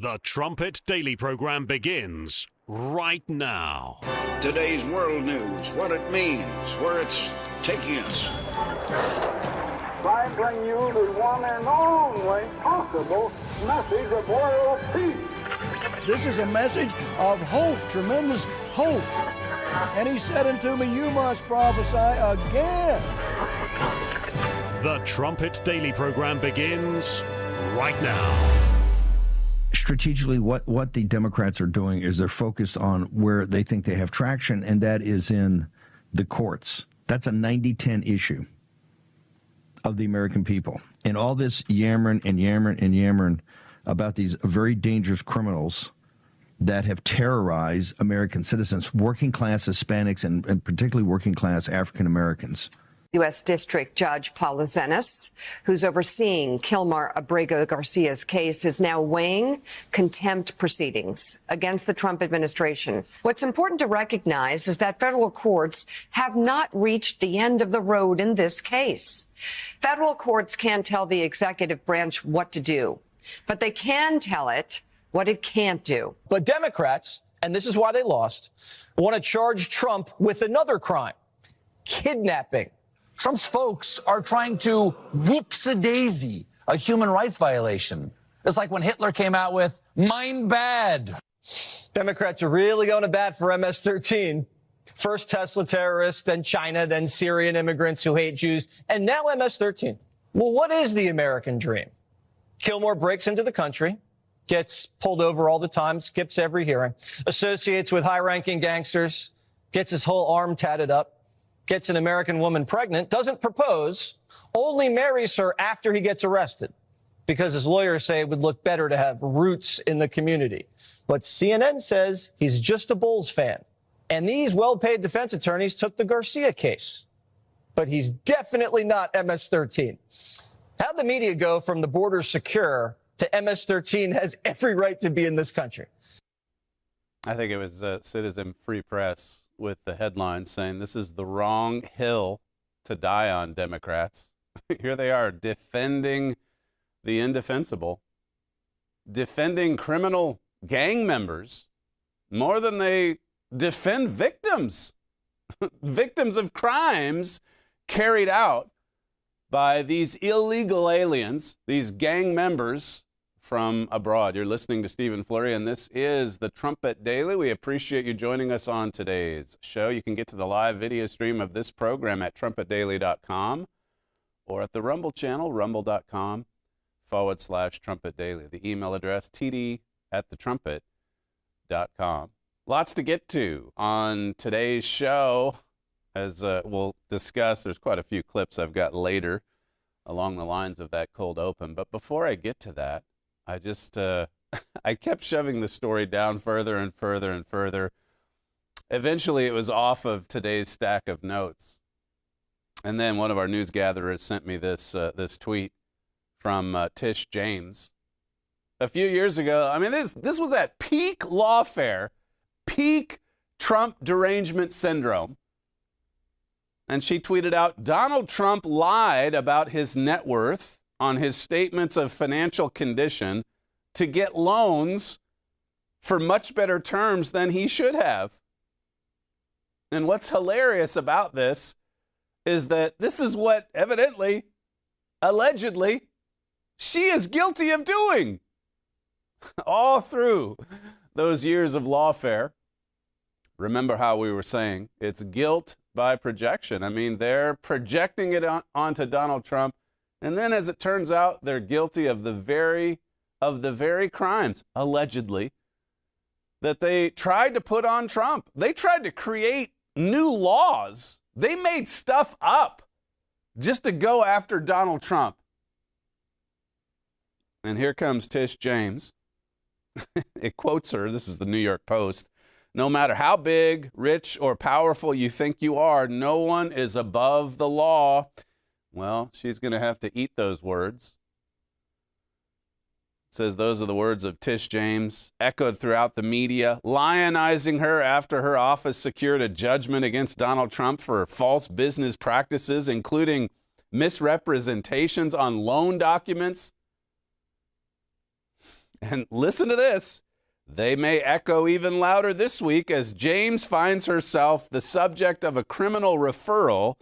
The Trumpet Daily program begins right now. Today's world news, what it means, where it's taking us. I bring you the one and only possible message of world peace. This is a message of hope, tremendous hope. And he said unto me, you must prophesy again. The Trumpet Daily program begins right now. Strategically, what the Democrats are doing is they're focused on where they think they have traction, and that is in the courts. That's a 90-10 issue of the American people. And all this yammering about these very dangerous criminals that have terrorized American citizens, working class Hispanics, and particularly working class African Americans. U.S. District Judge Paul Zenas, who's overseeing Kilmar Abrego Garcia's case, is now weighing contempt proceedings against the Trump administration. What's important to recognize is that federal courts have not reached the end of the road in this case. Federal courts can't tell the executive branch what to do, but they can tell it what it can't do. But Democrats, and this is why they lost, want to charge Trump with another crime, kidnapping. Trump's folks are trying to whoops-a-daisy a human rights violation. It's like when Hitler came out with "Mein bad." Democrats are really going to bat for MS-13. First Tesla terrorists, then China, then Syrian immigrants who hate Jews, and now MS-13. Well, what is the American dream? Kilmore breaks into the country, gets pulled over all the time, skips every hearing, associates with high-ranking gangsters, gets his whole arm tatted up, gets an American woman pregnant, doesn't propose, only marries her after he gets arrested, because his lawyers say it would look better to have roots in the community. But CNN says he's just a Bulls fan. And these well-paid defense attorneys took the Garcia case. But he's definitely not MS-13. How'd the media go from the border secure to MS-13 has every right to be in this country? I think it was Citizen Free Press with the headline saying this is the wrong hill to die on, Democrats. Here they are defending the indefensible, defending criminal gang members more than they defend victims, victims of crimes carried out by these illegal aliens, these gang members from abroad. You're listening to Stephen Flurry, and this is the Trumpet Daily. We appreciate you joining us on today's show. You can get to the live video stream of this program at trumpetdaily.com or at the Rumble channel, rumble.com/Trumpet Daily. The email address, td@thetrumpet.com. Lots to get to on today's show. As we'll discuss, there's quite a few clips I've got later along the lines of that cold open. But before I get to that, I just, I kept shoving the story down further and further and further. Eventually, it was off of today's stack of notes. And then one of our news gatherers sent me this tweet from Tish James. A few years ago, I mean, this was at peak lawfare, peak Trump derangement syndrome. And she tweeted out, Donald Trump lied about his net worth on his statements of financial condition to get loans for much better terms than he should have. And what's hilarious about this is that this is what evidently, allegedly, she is guilty of doing all through those years of lawfare. Remember how we were saying it's guilt by projection. I mean, they're projecting it onto Donald Trump. And then, as it turns out, they're guilty of the very crimes, allegedly, that they tried to put on Trump. They tried to create new laws. They made stuff up just to go after Donald Trump. And here comes Tish James. It quotes her. This is the New York Post. No matter how big, rich, or powerful you think you are, no one is above the law. Well, she's going to have to eat those words. It says those are the words of Tish James, echoed throughout the media, lionizing her after her office secured a judgment against Donald Trump for false business practices, including misrepresentations on loan documents. And listen to this. They may echo even louder this week as James finds herself the subject of a criminal referral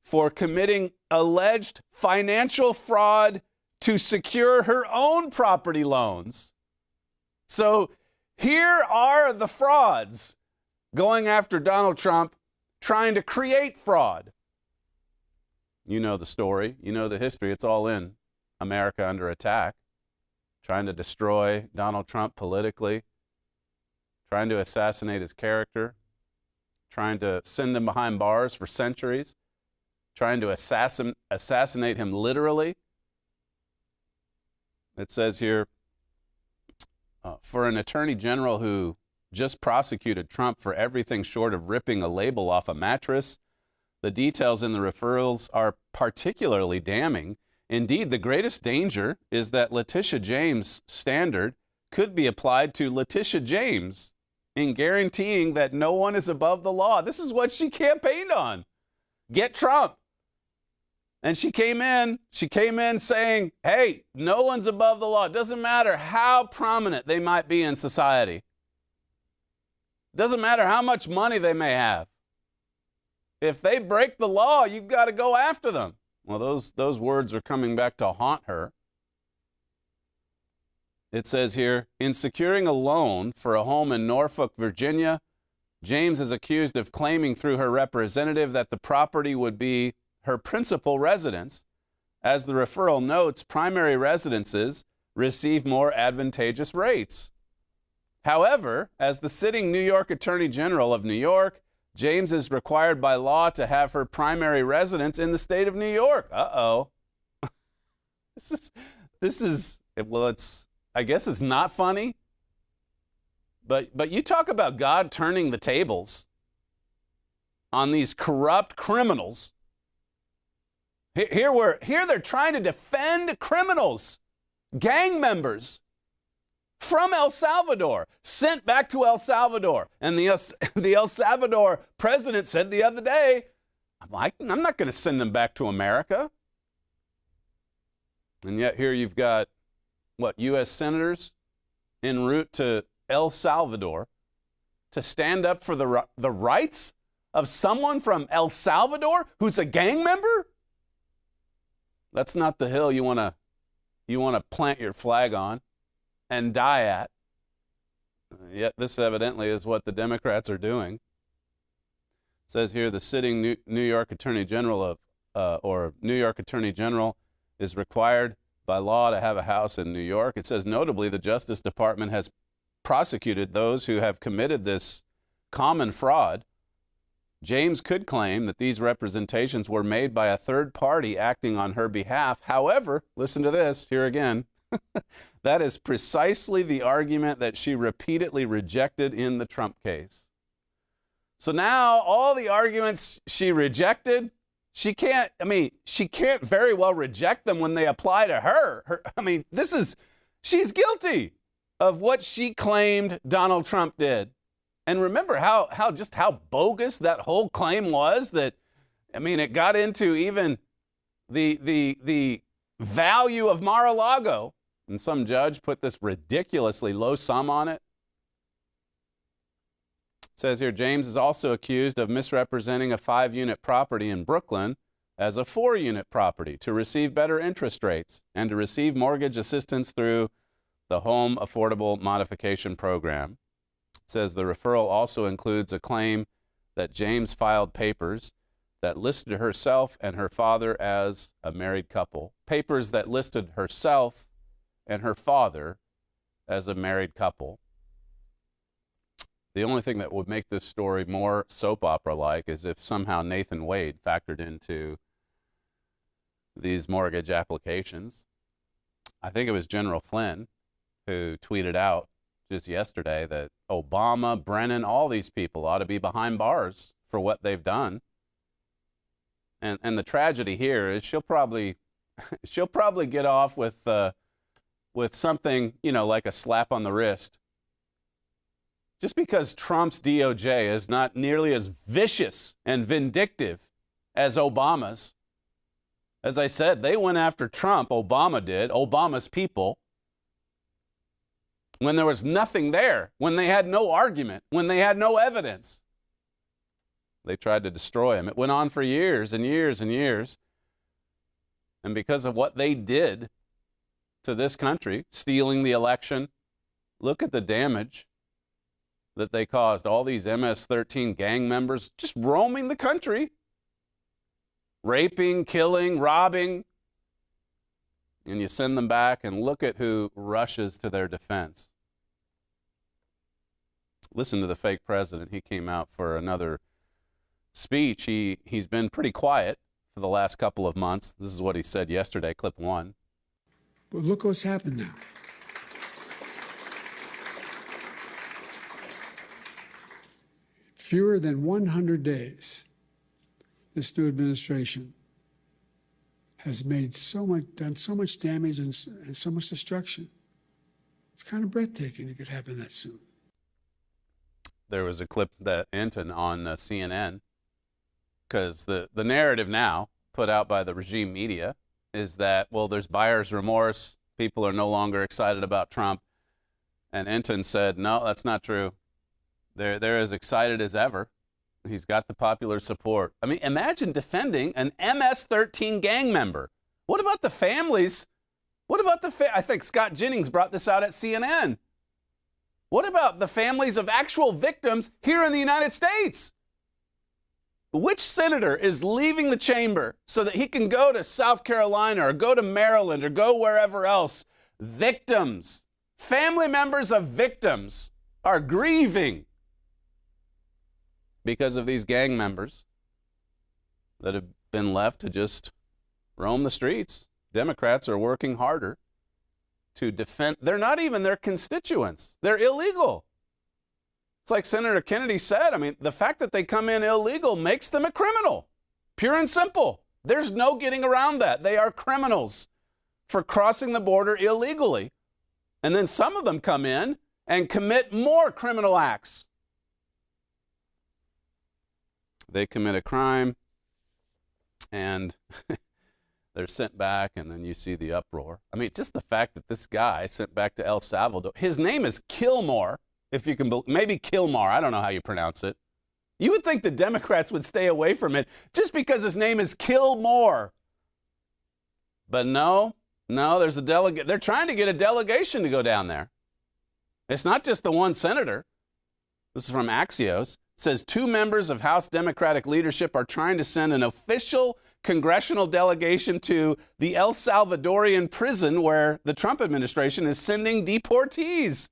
for committing alleged financial fraud to secure her own property loans. So here are the frauds going after Donald Trump, trying to create fraud. You know the story. You know the history. It's all in America Under Attack. Trying to destroy Donald Trump politically, trying to assassinate his character, trying to send him behind bars for centuries, trying to assassinate him literally. It says here, for an attorney general who just prosecuted Trump for everything short of ripping a label off a mattress, the details in the referrals are particularly damning. Indeed, the greatest danger is that Letitia James' standard could be applied to Letitia James in guaranteeing that no one is above the law. This is what she campaigned on. Get Trump. And she came in saying, hey, no one's above the law. It doesn't matter how prominent they might be in society. It doesn't matter how much money they may have. If they break the law, you've got to go after them. Well, those words are coming back to haunt her. It says here, in securing a loan for a home in Norfolk, Virginia, James is accused of claiming through her representative that the property would be her principal residence. As the referral notes, primary residences receive more advantageous rates. However, as the sitting New York Attorney General of New York, James is required by law to have her primary residence in the state of New York. Uh-oh. This is, well, I guess it's not funny. But you talk about God turning the tables on these corrupt criminals. Here they're trying to defend criminals, gang members from El Salvador, sent back to El Salvador. And the El Salvador president said the other day, I'm not going to send them back to America. And yet here you've got, U.S. senators en route to El Salvador to stand up for the rights of someone from El Salvador who's a gang member? That's not the hill you want to plant your flag on and die at. Yet this evidently is what the Democrats are doing. It says here the sitting New York Attorney General New York Attorney General is required by law to have a house in New York. It says notably the Justice Department has prosecuted those who have committed this common fraud. James could claim that these representations were made by a third party acting on her behalf. However, listen to this here again. That is precisely the argument that she repeatedly rejected in the Trump case. So now all the arguments she rejected, she can't very well reject them when they apply to her. She's guilty of what she claimed Donald Trump did. And remember how bogus that whole claim was, that, it got into even the value of Mar-a-Lago. And some judge put this ridiculously low sum on it. It says here, James is also accused of misrepresenting a 5-unit property in Brooklyn as a 4-unit property to receive better interest rates and to receive mortgage assistance through the Home Affordable Modification Program. It says the referral also includes a claim that James filed papers that listed herself and her father as a married couple. Papers that listed herself and her father as a married couple. The only thing that would make this story more soap opera-like is if somehow Nathan Wade factored into these mortgage applications. I think it was General Flynn who tweeted out just yesterday that Obama, Brennan, all these people ought to be behind bars for what they've done. And the tragedy here is she'll probably get off with something, like a slap on the wrist. Just because Trump's DOJ is not nearly as vicious and vindictive as Obama's. As I said, they went after Trump, Obama did, Obama's people. when there was nothing there, when they had no argument, when they had no evidence. They tried to destroy him. It went on for years and years and years. And because of what they did to this country, stealing the election, look at the damage that they caused. All these MS-13 gang members just roaming the country, raping, killing, robbing. And you send them back, and look at who rushes to their defense. Listen to the fake president. He came out for another speech. He's been pretty quiet for the last couple of months. This is what he said yesterday, clip 1. But look what's happened now. Fewer than 100 days, this new administration has made done so much damage and so much destruction. It's kind of breathtaking it could happen that soon. There was a clip that Enton on CNN, because the narrative now put out by the regime media is that, well, there's buyer's remorse. People are no longer excited about Trump. And Enton said, no, that's not true. They're as excited as ever. He's got the popular support. I mean, imagine defending an MS-13 gang member. What about the families? What about I think Scott Jennings brought this out at CNN. What about the families of actual victims here in the United States? Which senator is leaving the chamber so that he can go to South Carolina or go to Maryland or go wherever else? Victims, family members of victims are grieving because of these gang members that have been left to just roam the streets. Democrats are working harder to defend. They're not even their constituents. They're illegal. It's like Senator Kennedy said. I mean, the fact that they come in illegal makes them a criminal. Pure and simple. There's no getting around that. They are criminals for crossing the border illegally. And then some of them come in and commit more criminal acts. They commit a crime and they're sent back, and then you see the uproar. I mean, just the fact that this guy sent back to El Salvador, his name is Kilmore, if you can believe, maybe Kilmar, I don't know how you pronounce it. You would think the Democrats would stay away from it just because his name is Kilmore. But no, there's a delegate. They're trying to get a delegation to go down there. It's not just the one senator. This is from Axios. It says 2 members of House Democratic leadership are trying to send an official congressional delegation to the El Salvadorian prison where the Trump administration is sending deportees.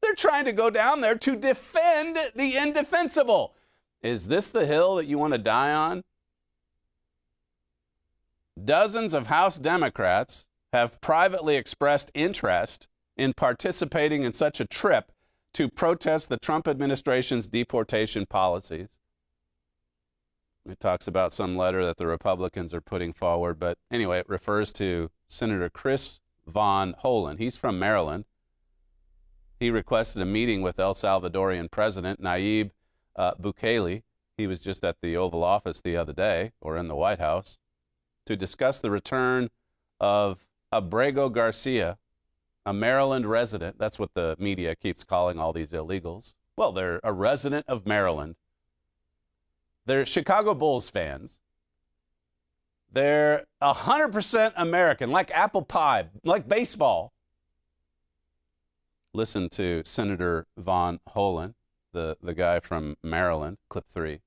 They're trying to go down there to defend the indefensible. Is this the hill that you want to die on? Dozens of House Democrats have privately expressed interest in participating in such a trip to protest the Trump administration's deportation policies. It talks about some letter that the Republicans are putting forward, but anyway, it refers to Senator Chris Von Hollen. He's from Maryland. He requested a meeting with El Salvadorian President Nayib Bukele. He was just at the Oval Office the other day, or in the White House, to discuss the return of Abrego Garcia, a Maryland resident. That's what the media keeps calling all these illegals. Well, they're a resident of Maryland. They're Chicago Bulls fans. They're 100% American, like apple pie, like baseball. Listen to Senator Von Hollen, the guy from Maryland, clip 3.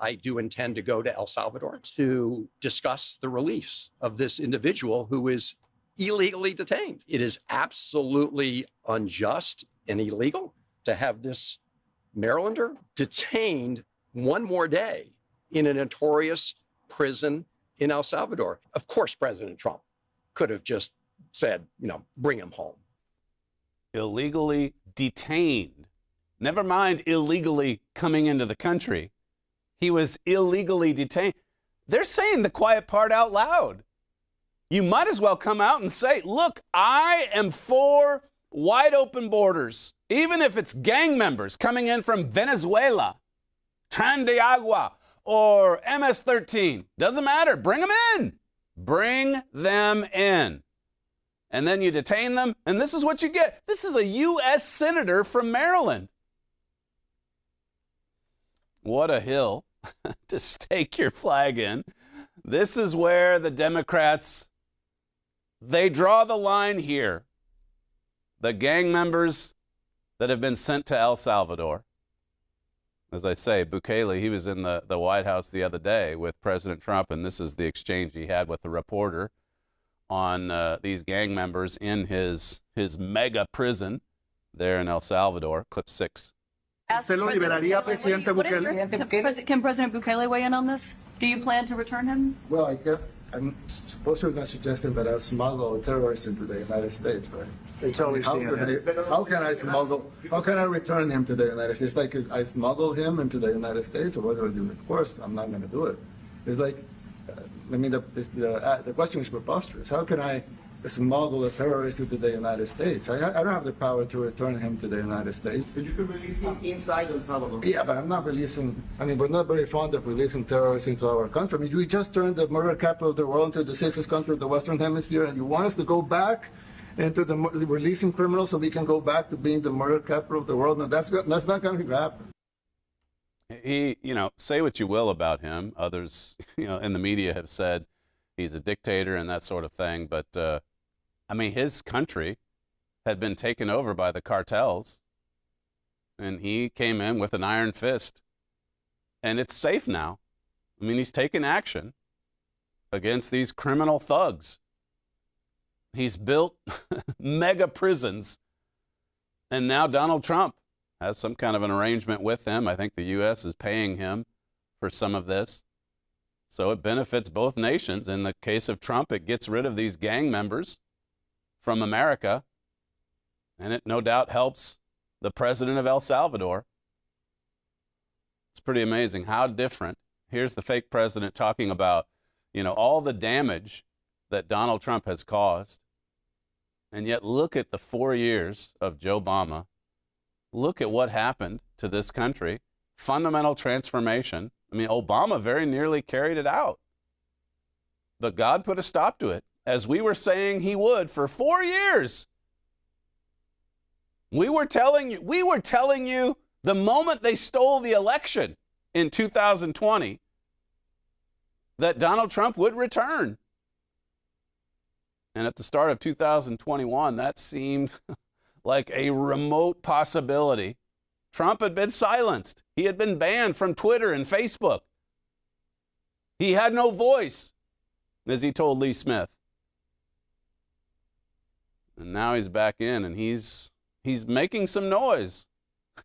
I do intend to go to El Salvador to discuss the release of this individual who is illegally detained. It is absolutely unjust and illegal to have this Marylander detained one more day in a notorious prison in El Salvador. Of course, President Trump could have just said, bring him home. Illegally detained. Never mind illegally coming into the country. He was illegally detained. They're saying the quiet part out loud. You might as well come out and say, look, I am for wide open borders, even if it's gang members coming in from Venezuela, Tren de Agua, or MS-13. Doesn't matter. Bring them in. Bring them in. and then you detain them, and this is what you get. This is a U.S. senator from Maryland. What a hill to stake your flag in. This is where the Democrats, they draw the line here. The gang members that have been sent to El Salvador. As I say, Bukele, he was in the White House the other day with President Trump, and this is the exchange he had with the reporter on these gang members in his mega prison there in El Salvador. Clip 6. ¿Se lo liberaría, Presidente Bukele? Can President Bukele weigh in on this? Do you plan to return him? Well, I'm supposed to be suggesting that I smuggle a terrorist into the United States, right? How can I smuggle? How can I return him to the United States? Like I smuggle him into the United States, or what do I do? Of course, I'm not going to do it. It's like, I mean, the question is preposterous. How can I smuggle a terrorist into the United States? I don't have the power to return him to the United States. So you can release him inside El Salvador? Yeah, but I'm not releasing, I mean, we're not very fond of releasing terrorists into our country. I mean, we just turned the murder capital of the world into the safest country of the Western Hemisphere, and you want us to go back into the releasing criminals so we can go back to being the murder capital of the world? No, that's not going to happen. He, say what you will about him. Others, in the media have said he's a dictator and that sort of thing. But, I mean, his country had been taken over by the cartels, and he came in with an iron fist. And it's safe now. I mean, he's taken action against these criminal thugs. He's built mega prisons. And now Donald Trump has some kind of an arrangement with him. I think the U.S. is paying him for some of this. So it benefits both nations. In the case of Trump, it gets rid of these gang members from America. And it no doubt helps the president of El Salvador. It's pretty amazing how different. Here's the fake president talking about, all the damage that Donald Trump has caused. And yet look at the 4 years of Joe Obama. Look at what happened to this country. Fundamental transformation. I mean, Obama very nearly carried it out. But God put a stop to it, as we were saying he would for 4 years. We were telling you the moment they stole the election in 2020 that Donald Trump would return. And at the start of 2021, that seemed like a remote possibility. Trump had been silenced. He had been banned from Twitter and Facebook. He had no voice, as he told Lee Smith. And now he's back in, and he's making some noise.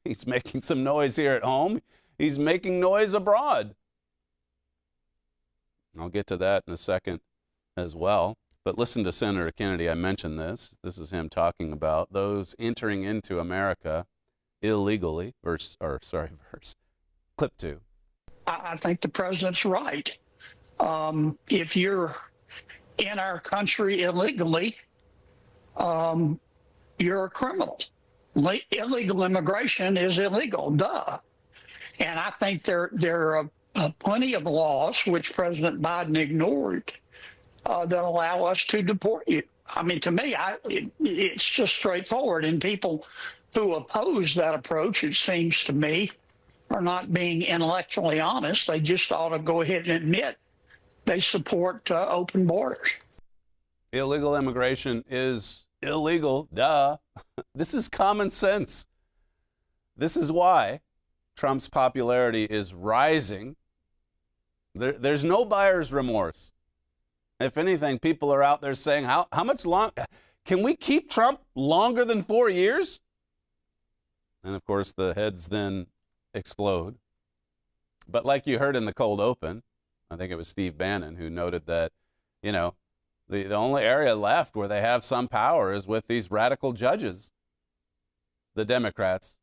He's making some noise here at home. He's making noise abroad. I'll get to that in a second as well. But listen to Senator Kennedy. I mentioned this. This is him talking about those entering into America illegally. Clip 2. I think the president's right. If you're in our country illegally, you're a criminal. Illegal immigration is illegal, duh. And I think there are plenty of laws, which President Biden ignored, that allow us to deport you. I mean, to me, it's just straightforward. And people who oppose that approach, it seems to me, are not being intellectually honest. They just ought to go ahead and admit they support open borders. Illegal immigration is illegal, duh. This is common sense. This is why Trump's popularity is rising. There's no buyer's remorse. If anything, people are out there saying, how much long can we keep Trump longer than 4 years? And of course, the heads then explode. But like you heard in the cold open, I think it was Steve Bannon who noted that, the only area left where they have some power is with these radical judges, the Democrats,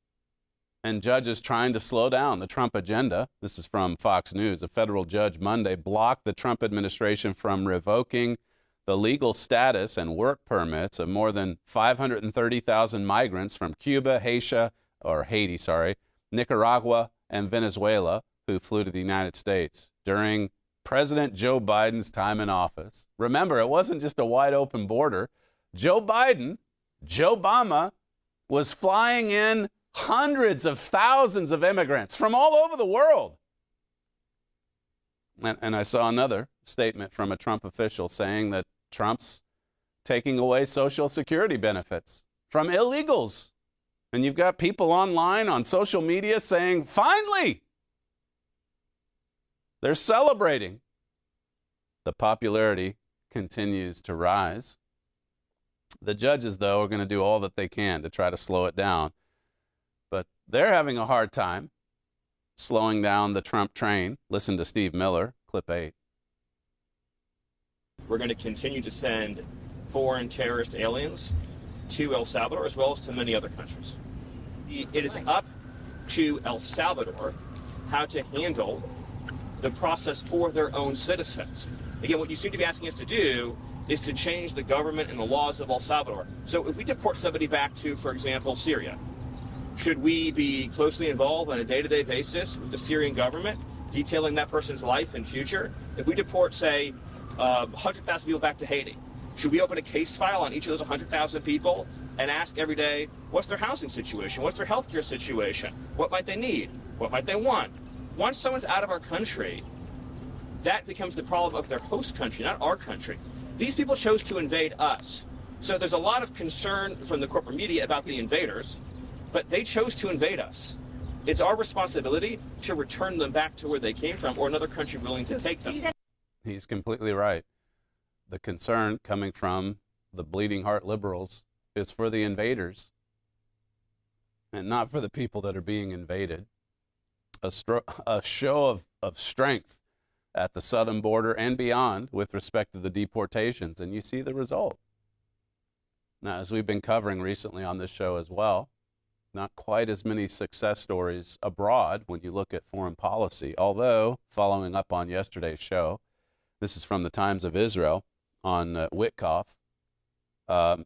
and judges trying to slow down the Trump agenda. This is from Fox News. A federal judge Monday blocked the Trump administration from revoking the legal status and work permits of more than 530,000 migrants from Cuba, Haiti, Nicaragua, and Venezuela who flew to the United States during President Joe Biden's time in office. Remember, it wasn't just a wide open border. Joe Biden, Joe Obama, was flying in hundreds of thousands of immigrants from all over the world. And I saw another statement from a Trump official saying that Trump's taking away Social Security benefits from illegals. And you've got people online on social media saying, finally, they're celebrating. The popularity continues to rise. The judges, though, are going to do all that they can to try to slow it down. But they're having a hard time slowing down the Trump train. Listen to Steve Miller, clip 8. We're going to continue to send foreign terrorist aliens to El Salvador as well as to many other countries. It is up to El Salvador how to handle the process for their own citizens. Again, what you seem to be asking us to do is to change the government and the laws of El Salvador. So if we deport somebody back to, for example, Syria, should we be closely involved on a day-to-day basis with the Syrian government, detailing that person's life and future? If we deport, say, 100,000 people back to Haiti, should we open a case file on each of those 100,000 people and ask every day, what's their housing situation? What's their healthcare situation? What might they need? What might they want? Once someone's out of our country, that becomes the problem of their host country, not our country. These people chose to invade us. So there's a lot of concern from the corporate media about the invaders, but they chose to invade us. It's our responsibility to return them back to where they came from or another country willing to take them. He's completely right. The concern coming from the bleeding heart liberals is for the invaders and not for the people that are being invaded. A show of strength at the southern border and beyond with respect to the deportations, and you see the result. Now, as we've been covering recently on this show as well, not quite as many success stories abroad when you look at foreign policy, although, following up on yesterday's show, this is from the Times of Israel on Witkoff,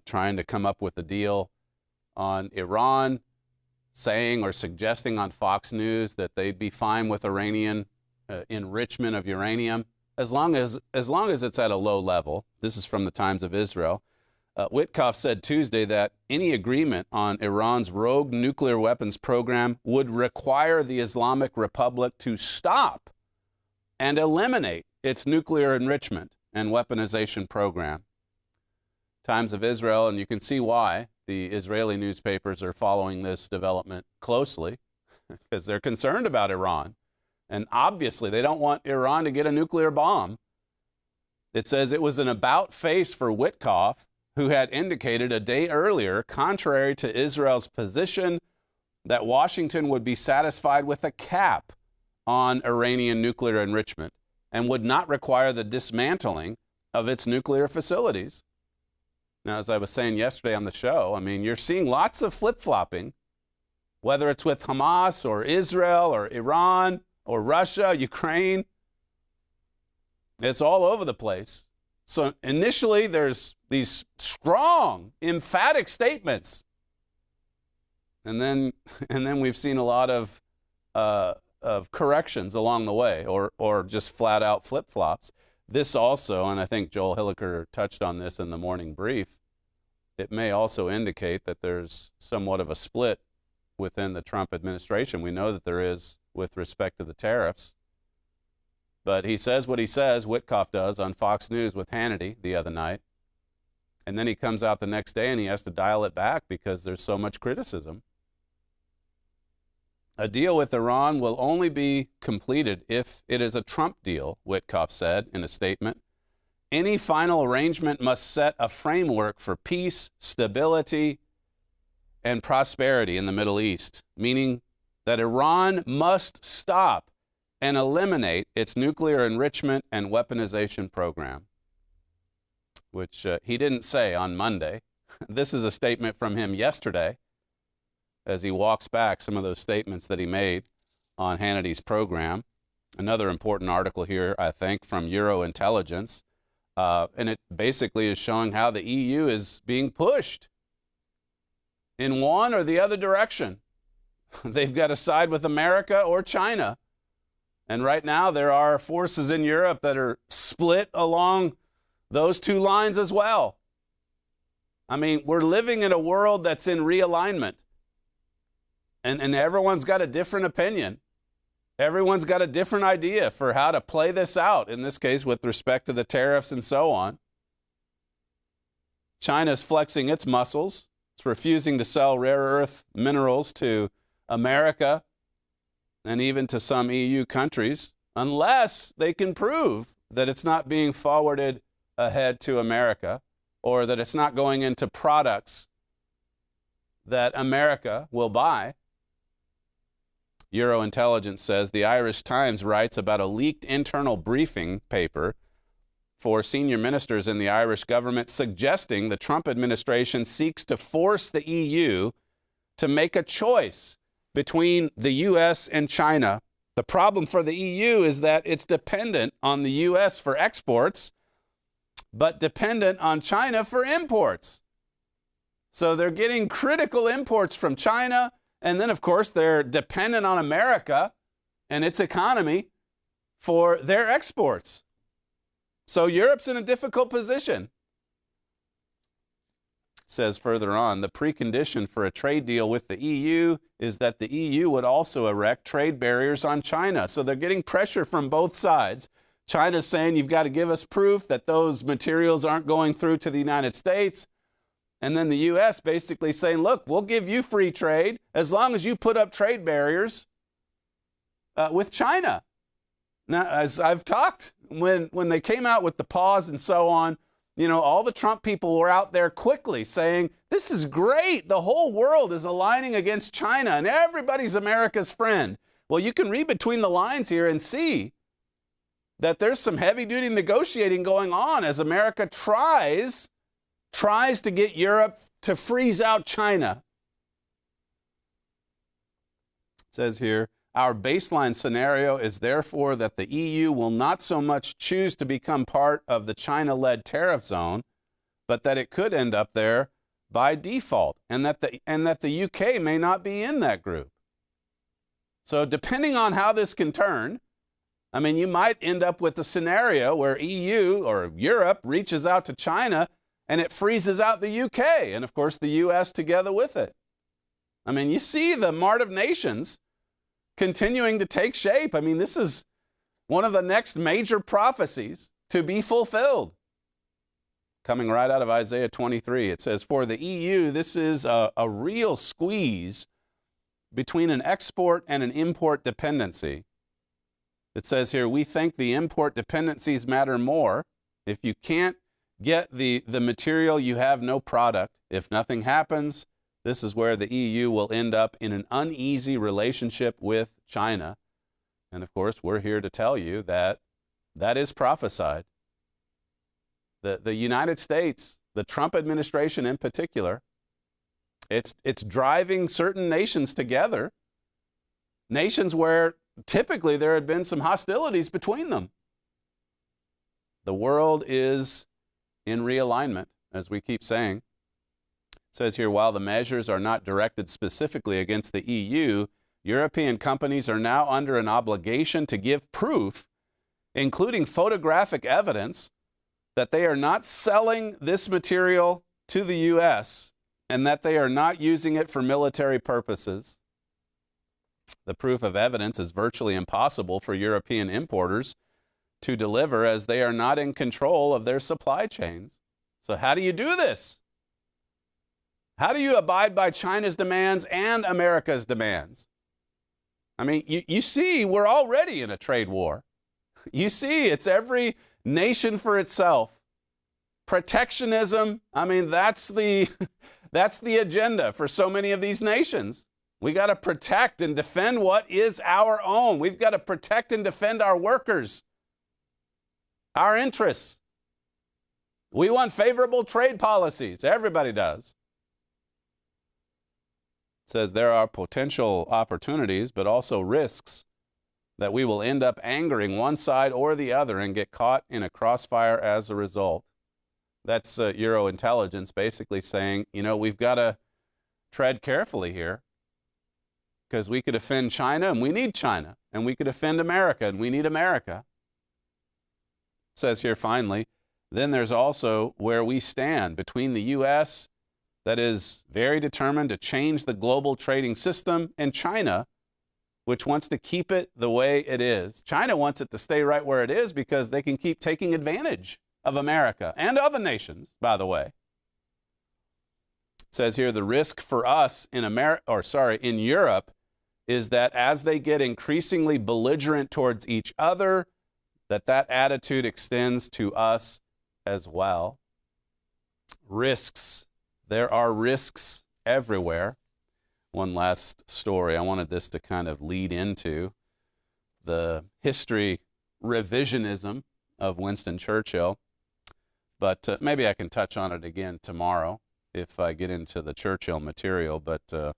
trying to come up with a deal on Iran, saying or suggesting on Fox News that they'd be fine with Iranian enrichment of uranium as long as it's at a low level. This is from the Times of Israel. Witkoff said Tuesday that any agreement on Iran's rogue nuclear weapons program would require the Islamic Republic to stop and eliminate its nuclear enrichment and weaponization program. Times of Israel, and you can see why the Israeli newspapers are following this development closely, because they're concerned about Iran. And obviously, they don't want Iran to get a nuclear bomb. It says it was an about face for Witkoff, who had indicated a day earlier, contrary to Israel's position, that Washington would be satisfied with a cap on Iranian nuclear enrichment and would not require the dismantling of its nuclear facilities. Now, as I was saying yesterday on the show, I mean, you're seeing lots of flip-flopping, whether it's with Hamas or Israel or Iran or Russia, Ukraine. It's all over the place. So initially, there's these strong, emphatic statements. And then we've seen a lot of corrections along the way, or just flat-out flip-flops. This also, and I think Joel Hilliker touched on this in the morning brief, it may also indicate that there's somewhat of a split within the Trump administration. We know that there is with respect to the tariffs. But he says what he says, Witkoff does, on Fox News with Hannity the other night. And then he comes out the next day and he has to dial it back because there's so much criticism. A deal with Iran will only be completed if it is a Trump deal, Witkoff said in a statement. Any final arrangement must set a framework for peace, stability, and prosperity in the Middle East, meaning that Iran must stop and eliminate its nuclear enrichment and weaponization program, which he didn't say on Monday. This is a statement from him yesterday as he walks back some of those statements that he made on Hannity's program. Another important article here, I think, from Eurointelligence, and it basically is showing how the EU is being pushed in one or the other direction. They've got to side with America or China. And right now, there are forces in Europe that are split along those two lines as well. I mean, we're living in a world that's in realignment. And everyone's got a different opinion. Everyone's got a different idea for how to play this out, in this case with respect to the tariffs and so on. China's flexing its muscles. It's refusing to sell rare earth minerals to America and even to some EU countries unless they can prove that it's not being forwarded ahead to America or that it's not going into products that America will buy. Eurointelligence says the Irish Times writes about a leaked internal briefing paper for senior ministers in the Irish government suggesting the Trump administration seeks to force the EU to make a choice between the U.S. and China. The problem for the EU is that it's dependent on the U.S. for exports, but dependent on China for imports. So they're getting critical imports from China, and then, of course, they're dependent on America and its economy for their exports. So Europe's in a difficult position. It says further on, the precondition for a trade deal with the EU is that the EU would also erect trade barriers on China. So they're getting pressure from both sides. China's saying you've got to give us proof that those materials aren't going through to the United States. And then the U.S. basically saying, look, we'll give you free trade as long as you put up trade barriers with China. Now, as I've talked, when they came out with the pause and so on, you know, all the Trump people were out there quickly saying, this is great. The whole world is aligning against China and everybody's America's friend. Well, you can read between the lines here and see that there's some heavy-duty negotiating going on as America tries to get Europe to freeze out China. It says here, our baseline scenario is therefore that the EU will not so much choose to become part of the China-led tariff zone, but that it could end up there by default, and that the UK may not be in that group. So depending on how this can turn, I mean, you might end up with a scenario where EU or Europe reaches out to China and it freezes out the UK and, of course, the US together with it. I mean, you see the mart of nations continuing to take shape. I mean, this is one of the next major prophecies to be fulfilled. Coming right out of Isaiah 23, it says, for the EU, this is a real squeeze between an export and an import dependency. It says here, we think the import dependencies matter more. If you can't get the material, you have no product. If nothing happens, this is where the EU will end up in an uneasy relationship with China. And of course, we're here to tell you that that is prophesied. The United States, the Trump administration in particular, it's driving certain nations together, nations where typically there had been some hostilities between them. The world is in realignment, as we keep saying. It says here, while the measures are not directed specifically against the EU, European companies are now under an obligation to give proof, including photographic evidence, that they are not selling this material to the U.S. and that they are not using it for military purposes. The proof of evidence is virtually impossible for European importers to deliver as they are not in control of their supply chains. So how do you do this? How do you abide by China's demands and America's demands? I mean, you see, we're already in a trade war. You see, it's every nation for itself. Protectionism, I mean, that's the agenda for so many of these nations. We got to protect and defend what is our own. We've got to protect and defend our workers, our interests. We want favorable trade policies. Everybody does. It says there are potential opportunities, but also risks that we will end up angering one side or the other and get caught in a crossfire as a result. That's Eurointelligence basically saying, you know, we've got to tread carefully here because we could offend China and we need China, and we could offend America and we need America. It says here finally, then there's also where we stand between the U.S. that is very determined to change the global trading system, and China, which wants to keep it the way it is. China wants it to stay right where it is because they can keep taking advantage of America and other nations, by the way. It says here the risk for us in in Europe is that as they get increasingly belligerent towards each other, that attitude extends to us as well. Risks. There are risks everywhere. One last story. I wanted this to kind of lead into the history revisionism of Winston Churchill, but maybe I can touch on it again tomorrow if I get into the Churchill material. But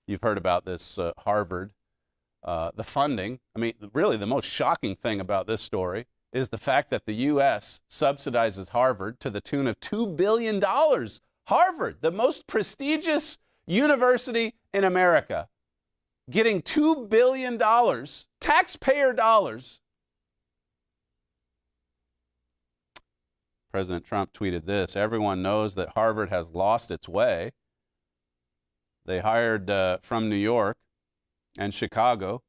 you've heard about this Harvard, the funding. I mean, really the most shocking thing about this story is the fact that the U.S. subsidizes Harvard to the tune of $2 billion. Harvard, the most prestigious university in America, getting $2 billion, taxpayer dollars. President Trump tweeted this: everyone knows that Harvard has lost its way. They hired from New York and Chicago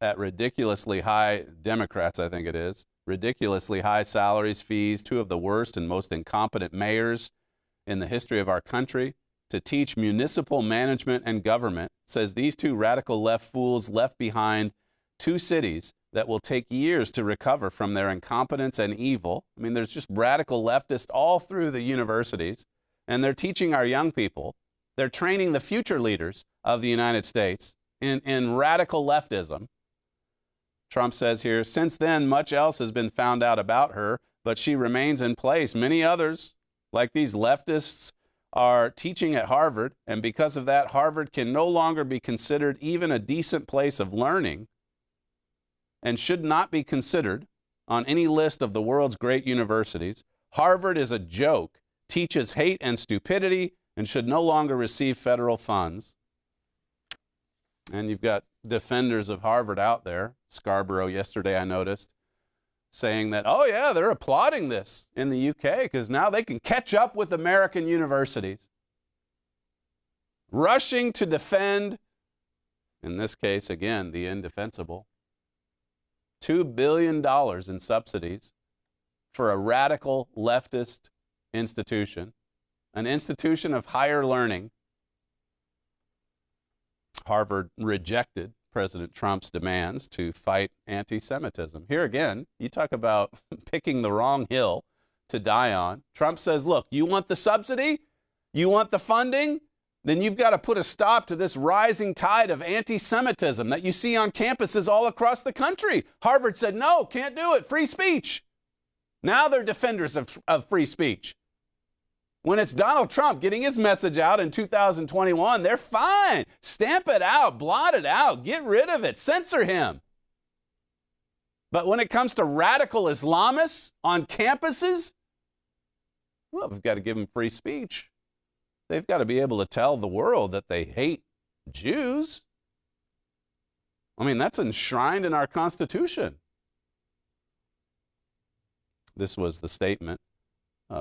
at ridiculously high, Democrats I think it is, ridiculously high salaries, fees, two of the worst and most incompetent mayors in the history of our country to teach municipal management and government. It says these two radical left fools left behind two cities that will take years to recover from their incompetence and evil. I mean, there's just radical leftists all through the universities, and they're teaching our young people. They're training the future leaders of the United States in radical leftism. Trump says here, since then, much else has been found out about her, but she remains in place. Many others, like these leftists, are teaching at Harvard, and because of that, Harvard can no longer be considered even a decent place of learning and should not be considered on any list of the world's great universities. Harvard is a joke, teaches hate and stupidity, and should no longer receive federal funds. And you've got defenders of Harvard out there. Scarborough yesterday, I noticed, saying that, oh yeah, they're applauding this in the UK because now they can catch up with American universities. Rushing to defend, in this case, again, the indefensible. $2 billion in subsidies for a radical leftist institution, an institution of higher learning. Harvard rejected President Trump's demands to fight anti-Semitism. Here again, you talk about picking the wrong hill to die on. Trump says, look, you want the subsidy? You want the funding? Then you've got to put a stop to this rising tide of anti-Semitism that you see on campuses all across the country. Harvard said, no, can't do it. Free speech. Now they're defenders of free speech. When it's Donald Trump getting his message out in 2021, they're fine. Stamp it out, blot it out, get rid of it, censor him. But when it comes to radical Islamists on campuses, well, we've got to give them free speech. They've got to be able to tell the world that they hate Jews. I mean, that's enshrined in our Constitution. This was the statement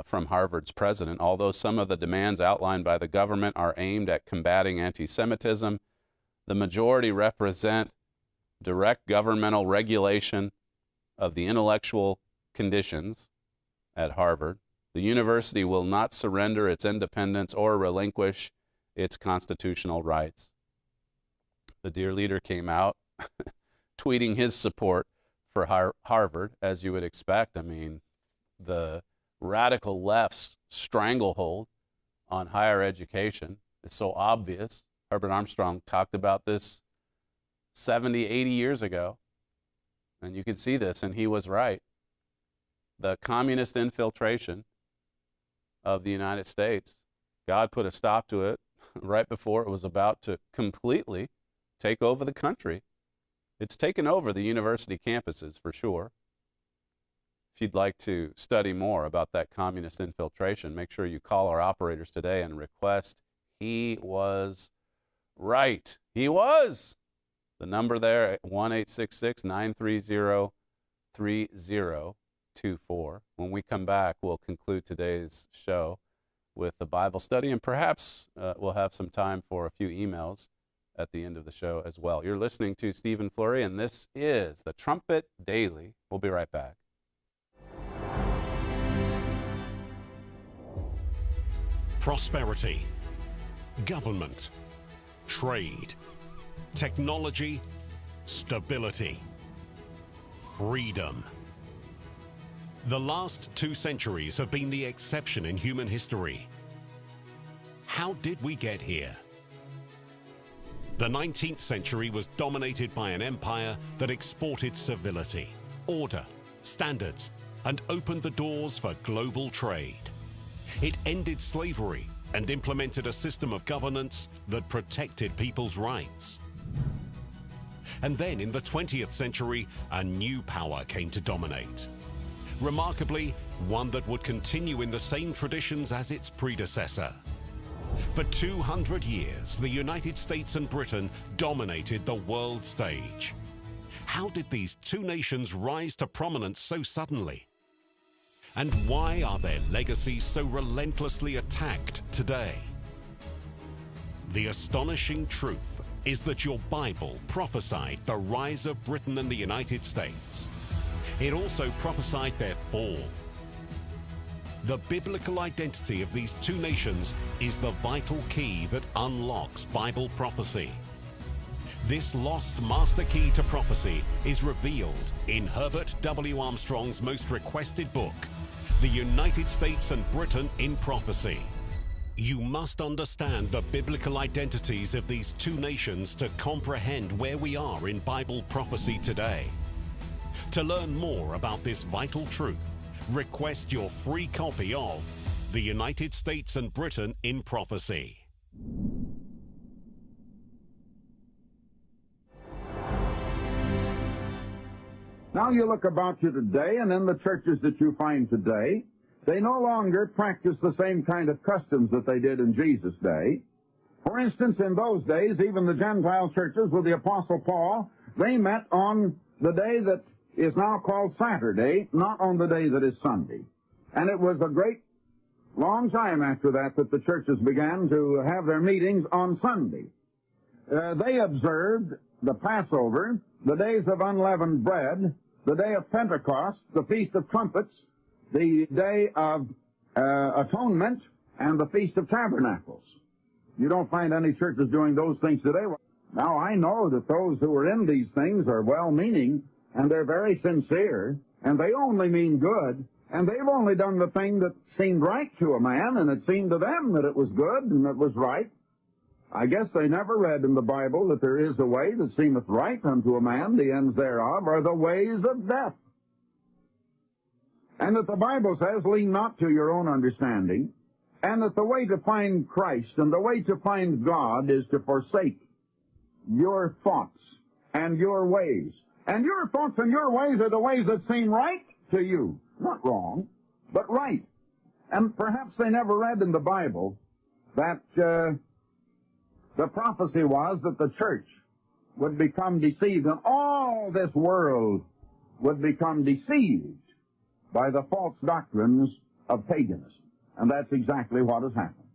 from Harvard's president. Although some of the demands outlined by the government are aimed at combating anti-Semitism, the majority represent direct governmental regulation of the intellectual conditions at Harvard. The university will not surrender its independence or relinquish its constitutional rights. The dear leader came out tweeting his support for Harvard, as you would expect. I mean, the radical left's stranglehold on higher education is so obvious. Herbert Armstrong talked about this 70, 80 years ago, and you could see this, and he was right. The communist infiltration of the United States, God put a stop to it right before it was about to completely take over the country. It's taken over the university campuses for sure. If you'd like to study more about that communist infiltration, make sure you call our operators today and request He Was Right. He was. The number there at 1-866-930-3024. When we come back, we'll conclude today's show with the Bible study, and perhaps we'll have some time for a few emails at the end of the show as well. You're listening to Stephen Flurry, and this is the Trumpet Daily. We'll be right back. Prosperity, government, trade, technology, stability, freedom. The last 2 centuries have been the exception in human history. How did we get here? The 19th century was dominated by an empire that exported civility, order, standards, and opened the doors for global trade. It ended slavery and implemented a system of governance that protected people's rights. And then in the 20th century, a new power came to dominate. Remarkably, one that would continue in the same traditions as its predecessor. For 200 years, the United States and Britain dominated the world stage. How did these 2 nations rise to prominence so suddenly? And why are their legacies so relentlessly attacked today? The astonishing truth is that your Bible prophesied the rise of Britain and the United States. It also prophesied their fall. The biblical identity of these 2 nations is the vital key that unlocks Bible prophecy. This lost master key to prophecy is revealed in Herbert W. Armstrong's most requested book, The United States and Britain in Prophecy. You must understand the biblical identities of these 2 nations to comprehend where we are in Bible prophecy today. To learn more about this vital truth, request your free copy of The United States and Britain in Prophecy. Now you look about you today, and in the churches that you find today, they no longer practice the same kind of customs that they did in Jesus' day. For instance, in those days, even the Gentile churches with the Apostle Paul, they met on the day that is now called Saturday, not on the day that is Sunday. And it was a great long time after that that the churches began to have their meetings on Sunday. They observed the Passover, the days of unleavened bread, the day of Pentecost, the Feast of Trumpets, the day of Atonement, and the Feast of Tabernacles. You don't find any churches doing those things today. Now, I know that those who are in these things are well-meaning, and they're very sincere, and they only mean good, and they've only done the thing that seemed right to a man, and it seemed to them that it was good and it was right. I guess they never read in the Bible that there is a way that seemeth right unto a man, the ends thereof are the ways of death. And that the Bible says, lean not to your own understanding, and that the way to find Christ and the way to find God is to forsake your thoughts and your ways. And your thoughts and your ways are the ways that seem right to you. Not wrong, but right. And perhaps they never read in the Bible that the prophecy was that the church would become deceived, and all this world would become deceived by the false doctrines of paganism. And that's exactly what has happened.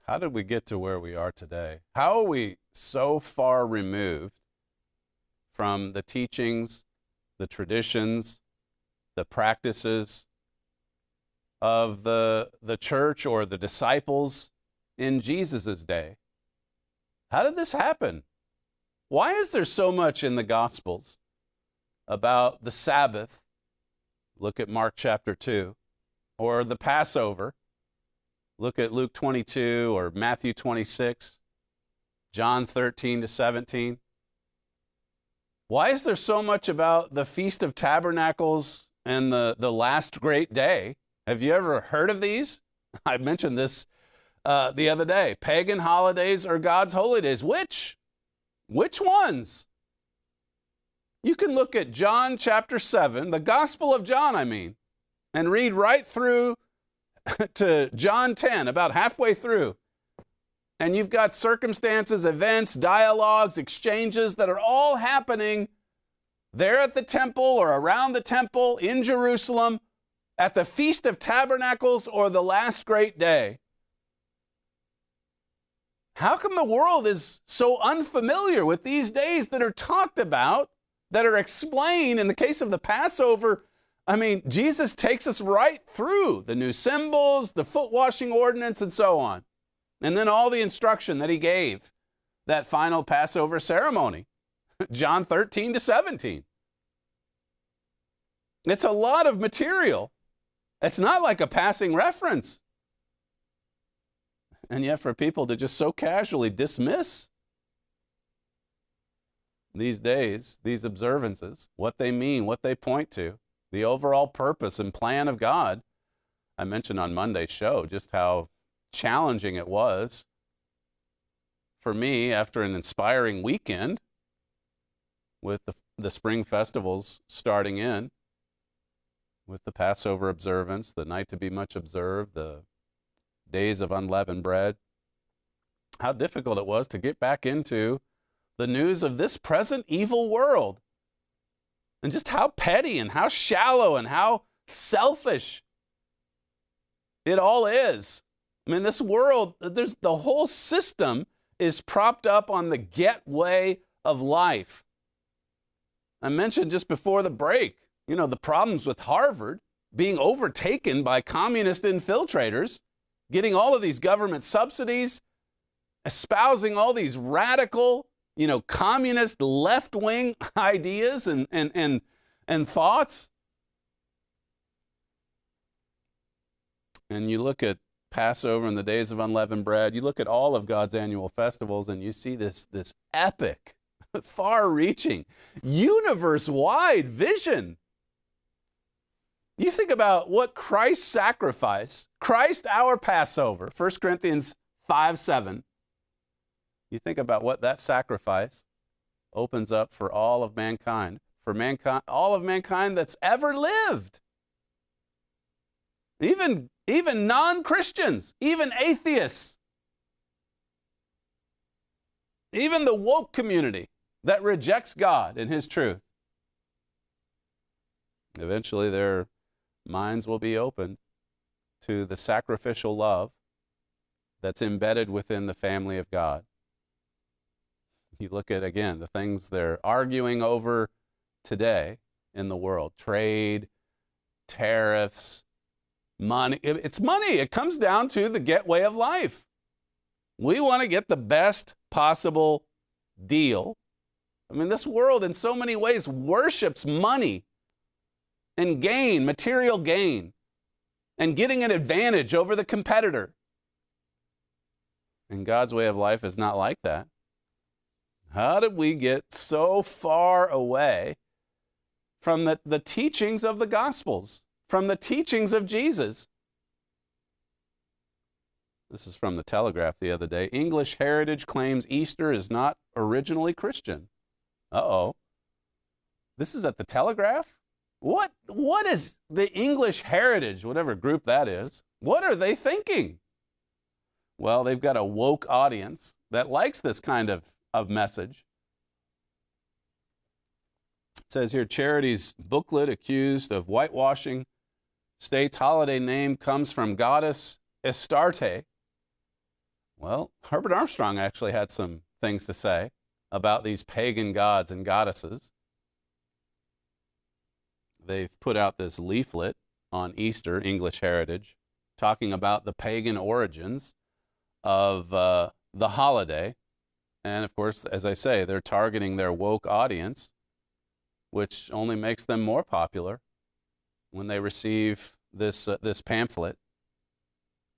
How did we get to where we are today? How are we so far removed from the teachings, the traditions, the practices of the church or the disciples in Jesus' day? How did this happen? Why is there so much in the Gospels about the Sabbath? Look at Mark chapter 2. Or the Passover. Look at Luke 22 or Matthew 26. John 13 to 17. Why is there so much about the Feast of Tabernacles and the last great day? Have you ever heard of these? I mentioned this the other day. Pagan holidays or God's holy days? Which ones? You can look at John chapter 7, the Gospel of John, and read right through to John 10, about halfway through. And you've got circumstances, events, dialogues, exchanges that are all happening there at the temple or around the temple in Jerusalem at the Feast of Tabernacles or the last great day? How come the world is so unfamiliar with these days that are talked about, that are explained? In the case of the Passover, I mean, Jesus takes us right through the new symbols, the foot washing ordinance, and so on. And then all the instruction that he gave, that final Passover ceremony, John 13 to 17. It's a lot of material. It's not like a passing reference. And yet for people to just so casually dismiss these days, these observances, what they mean, what they point to, the overall purpose and plan of God. I mentioned on Monday's show just how challenging it was for me after an inspiring weekend with the spring festivals starting in, with the Passover observance, the night to be much observed, the days of unleavened bread, how difficult it was to get back into the news of this present evil world, and just how petty and how shallow and how selfish it all is. I mean, this world, the whole system is propped up on the get way of life. I mentioned just before the break, the problems with Harvard being overtaken by communist infiltrators, getting all of these government subsidies, espousing all these radical, communist left-wing ideas and thoughts. And you look at Passover and the days of unleavened bread, you look at all of God's annual festivals, and you see this epic, far-reaching, universe-wide vision. You think about what Christ sacrificed, Christ our Passover, 1 Corinthians 5:7. You think about what that sacrifice opens up for all of mankind, all of mankind that's ever lived. Even non-Christians, even atheists, even the woke community that rejects God and his truth. Eventually their minds will be opened to the sacrificial love that's embedded within the family of God. You look at, again, the things they're arguing over today in the world: trade, tariffs, money. It's money. It comes down to the get way of life. We want to get the best possible deal. I mean, this world in so many ways worships money and gain, material gain, and getting an advantage over the competitor. And God's way of life is not like that. How did we get so far away from the teachings of the Gospels, from the teachings of Jesus? This is from the Telegraph the other day. English Heritage claims Easter is not originally Christian. Uh-oh. This is at the Telegraph? What is the English Heritage, whatever group that is, what are they thinking? Well, they've got a woke audience that likes this kind of message. It says here, Charity's booklet accused of whitewashing states holiday name comes from goddess Astarte. Well, Herbert Armstrong actually had some things to say about these pagan gods and goddesses. They've put out this leaflet on Easter, English Heritage, talking about the pagan origins of the holiday. And of course, as I say, they're targeting their woke audience, which only makes them more popular when they receive this pamphlet.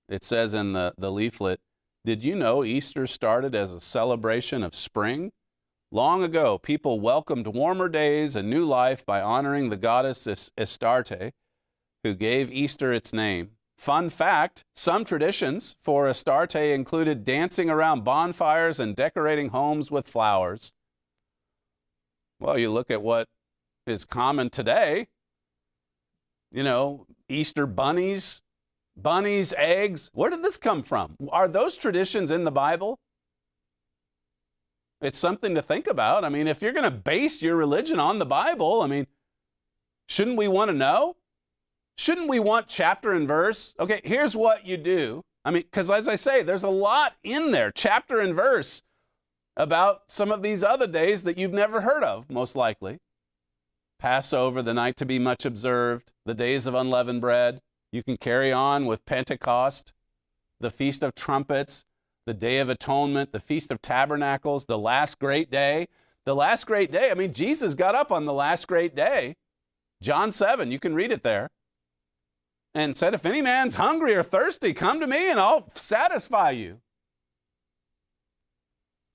It says in the leaflet, "Did you know Easter started as a celebration of spring? Long ago, people welcomed warmer days and new life by honoring the goddess Astarte, who gave Easter its name. Fun fact, some traditions for Astarte included dancing around bonfires and decorating homes with flowers." Well, you look at what is common today, Easter bunnies, eggs. Where did this come from? Are those traditions in the Bible? It's something to think about. I mean, if you're going to base your religion on the Bible, shouldn't we want to know? Shouldn't we want chapter and verse? Okay, here's what you do. I mean, because as I say, there's a lot in there, chapter and verse, about some of these other days that you've never heard of, most likely. Passover, the night to be much observed, the days of unleavened bread. You can carry on with Pentecost, the Feast of Trumpets, the Day of Atonement, the Feast of Tabernacles, the last great day. The last great day, I mean, Jesus got up on the last great day. John 7, you can read it there. And said, if any man's hungry or thirsty, come to me and I'll satisfy you.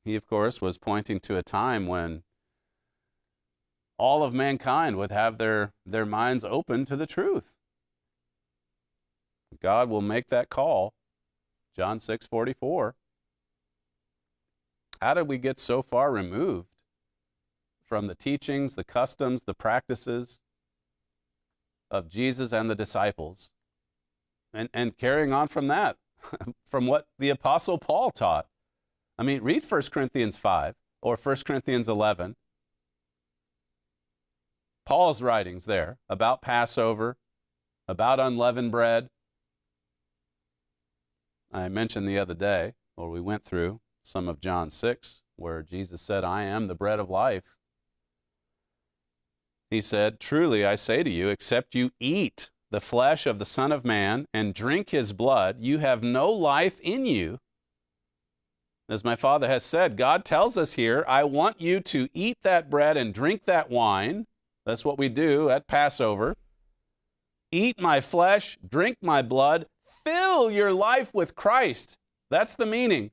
He, of course, was pointing to a time when all of mankind would have their minds open to the truth. God will make that call. John 6:44. How did we get so far removed from the teachings, the customs, the practices of Jesus and the disciples? And carrying on from that, from what the Apostle Paul taught. I mean, read 1 Corinthians 5 or 1 Corinthians 11. Paul's writings there about Passover, about unleavened bread. I mentioned the other day, or we went through some of John 6, where Jesus said, I am the bread of life. He said, truly I say to you, except you eat the flesh of the Son of Man and drink his blood, you have no life in you. As my Father has said, God tells us here, I want you to eat that bread and drink that wine. That's what we do at Passover. Eat my flesh, drink my blood, fill your life with Christ. That's the meaning.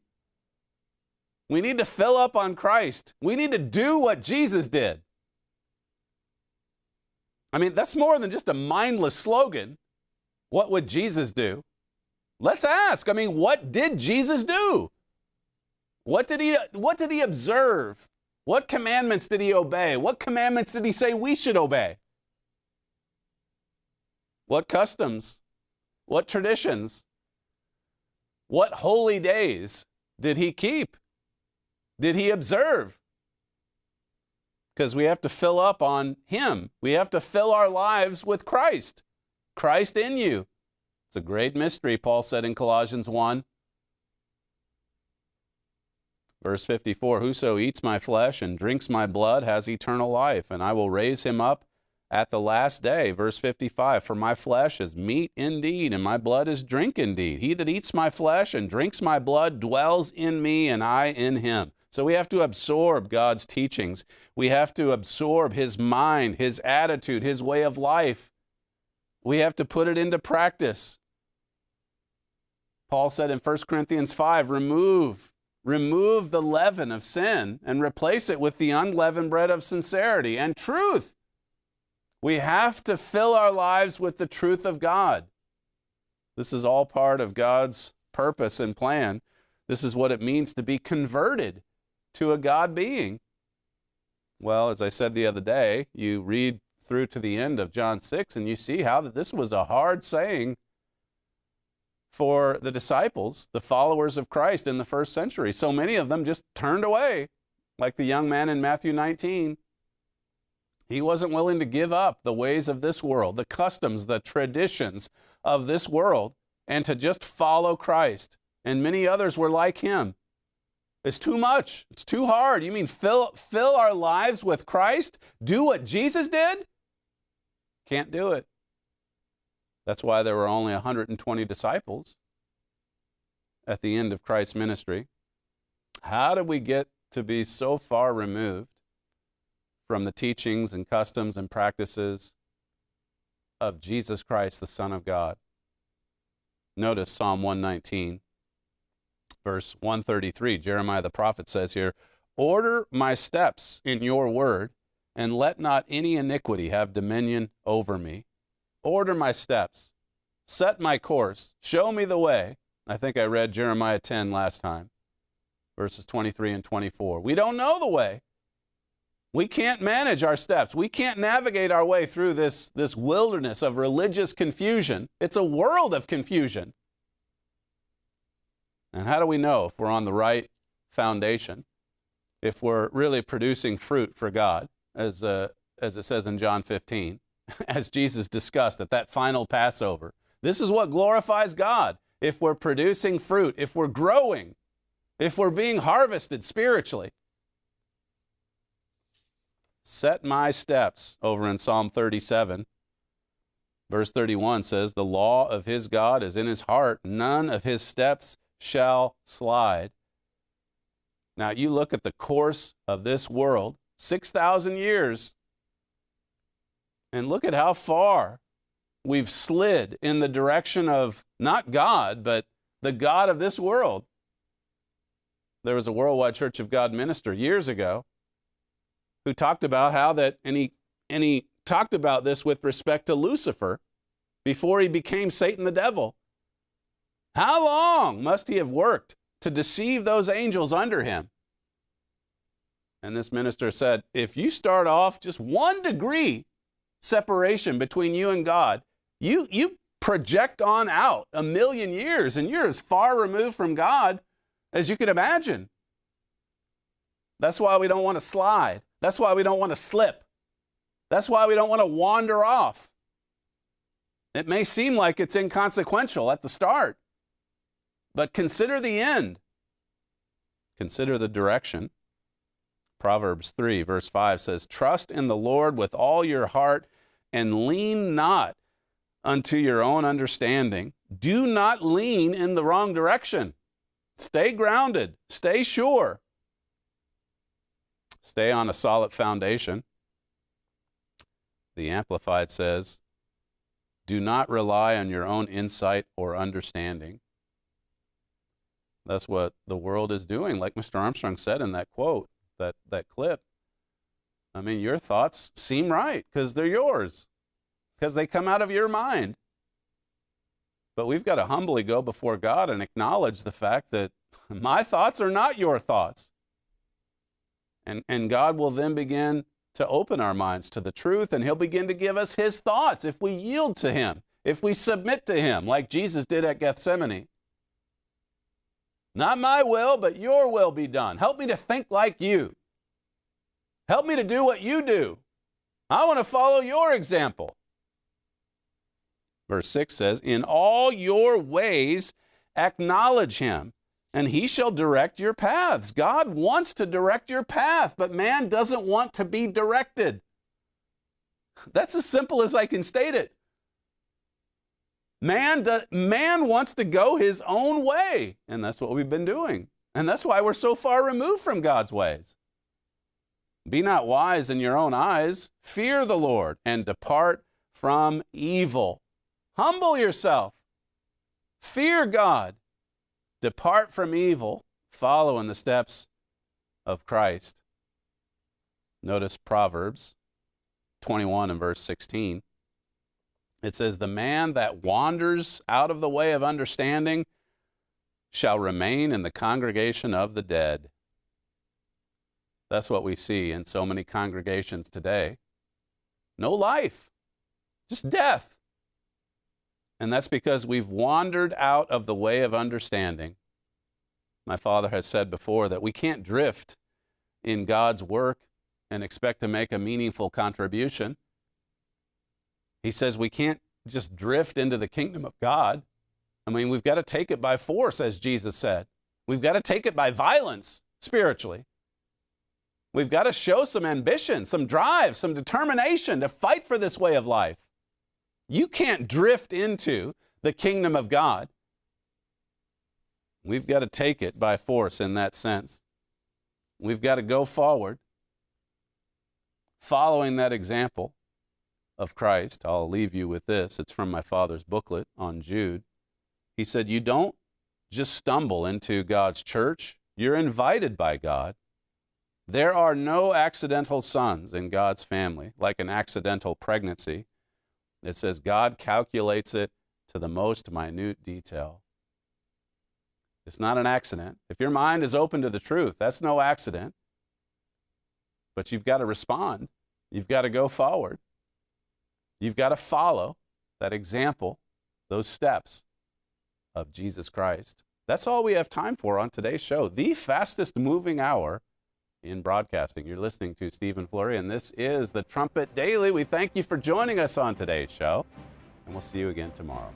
We need to fill up on Christ. We need to do what Jesus did. I mean, that's more than just a mindless slogan. What would Jesus do? Let's ask. I mean, what did Jesus do? What did he observe? What commandments did he obey? What commandments did he say we should obey? What customs? What traditions? What holy days did he keep? Did he observe? Because we have to fill up on him. We have to fill our lives with Christ. Christ in you. It's a great mystery, Paul said in Colossians 1. Verse 54, whoso eats my flesh and drinks my blood has eternal life, and I will raise him up at the last day. Verse 55, for my flesh is meat indeed, and my blood is drink indeed. He that eats my flesh and drinks my blood dwells in me, and I in him. So we have to absorb God's teachings. We have to absorb his mind, his attitude, his way of life. We have to put it into practice. Paul said in 1 Corinthians 5, remove the leaven of sin and replace it with the unleavened bread of sincerity and truth. We have to fill our lives with the truth of God. This is all part of God's purpose and plan. This is what it means to be converted to a God being. Well, as I said the other day, you read through to the end of John 6 and you see how that this was a hard saying for the disciples, the followers of Christ in the first century. So many of them just turned away, like the young man in Matthew 19. He wasn't willing to give up the ways of this world, the customs, the traditions of this world, and to just follow Christ. And many others were like him. It's too much. It's too hard. You mean fill our lives with Christ? Do what Jesus did? Can't do it. That's why there were only 120 disciples at the end of Christ's ministry. How did we get to be so far removed from the teachings and customs and practices of Jesus Christ, the Son of God? Notice Psalm 119, verse 133. Jeremiah the prophet says here, order my steps in your word, and let not any iniquity have dominion over me. Order my steps, set my course, show me the way. I think I read Jeremiah 10 last time, verses 23 and 24. We don't know the way. We can't manage our steps. We can't navigate our way through this wilderness of religious confusion. It's a world of confusion. And how do we know if we're on the right foundation, if we're really producing fruit for God, as it says in John 15? as Jesus discussed at that final Passover. This is what glorifies God. If we're producing fruit, if we're growing, if we're being harvested spiritually. Set my steps, over in Psalm 37. Verse 31 says, the law of his God is in his heart. None of his steps shall slide. Now, you look at the course of this world, 6,000 years, and look at how far we've slid in the direction of not God, but the God of this world. There was a Worldwide Church of God minister years ago who talked about how that, and he talked about this with respect to Lucifer before he became Satan the devil. How long must he have worked to deceive those angels under him? And this minister said, if you start off just 1 degree separation between you and God, you project on out 1,000,000 years, and you're as far removed from God as you can imagine. That's why we don't want to slide. That's why we don't want to slip. That's why we don't want to wander off. It may seem like it's inconsequential at the start, but consider the end. Consider the direction. Proverbs 3, verse 5 says, trust in the Lord with all your heart and lean not unto your own understanding. Do not lean in the wrong direction. Stay grounded. Stay sure. Stay on a solid foundation. The Amplified says, do not rely on your own insight or understanding. That's what the world is doing, like Mr. Armstrong said in that quote, that clip. I mean, your thoughts seem right because they're yours, because they come out of your mind. But we've got to humbly go before God and acknowledge the fact that my thoughts are not your thoughts. And God will then begin to open our minds to the truth, and he'll begin to give us his thoughts if we yield to him, if we submit to him, like Jesus did at Gethsemane. Not my will, but your will be done. Help me to think like you. Help me to do what you do. I want to follow your example. Verse 6 says, in all your ways acknowledge him, and he shall direct your paths. God wants to direct your path, but man doesn't want to be directed. That's as simple as I can state it. Man wants to go his own way, and that's what we've been doing. And that's why we're so far removed from God's ways. Be not wise in your own eyes. Fear the Lord and depart from evil. Humble yourself. Fear God. Depart from evil. Follow in the steps of Christ. Notice Proverbs 21 and verse 16. It says, the man that wanders out of the way of understanding shall remain in the congregation of the dead. That's what we see in so many congregations today. No life, just death. And that's because we've wandered out of the way of understanding. My father has said before that we can't drift in God's work and expect to make a meaningful contribution. He says we can't just drift into the kingdom of God. I mean, we've got to take it by force, as Jesus said. We've got to take it by violence, spiritually. We've got to show some ambition, some drive, some determination to fight for this way of life. You can't drift into the kingdom of God. We've got to take it by force in that sense. We've got to go forward, following that example of Christ. I'll leave you with this. It's from my father's booklet on Jude. He said, you don't just stumble into God's church. You're invited by God. There are no accidental sons in God's family, like an accidental pregnancy. It says God calculates it to the most minute detail. It's not an accident. If your mind is open to the truth, that's no accident. But you've got to respond. You've got to go forward. You've got to follow that example, those steps of Jesus Christ. That's all we have time for on today's show. The fastest moving hour in broadcasting. You're listening to Stephen Flurry, and this is the Trumpet Daily. We thank you for joining us on today's show, and we'll see you again tomorrow.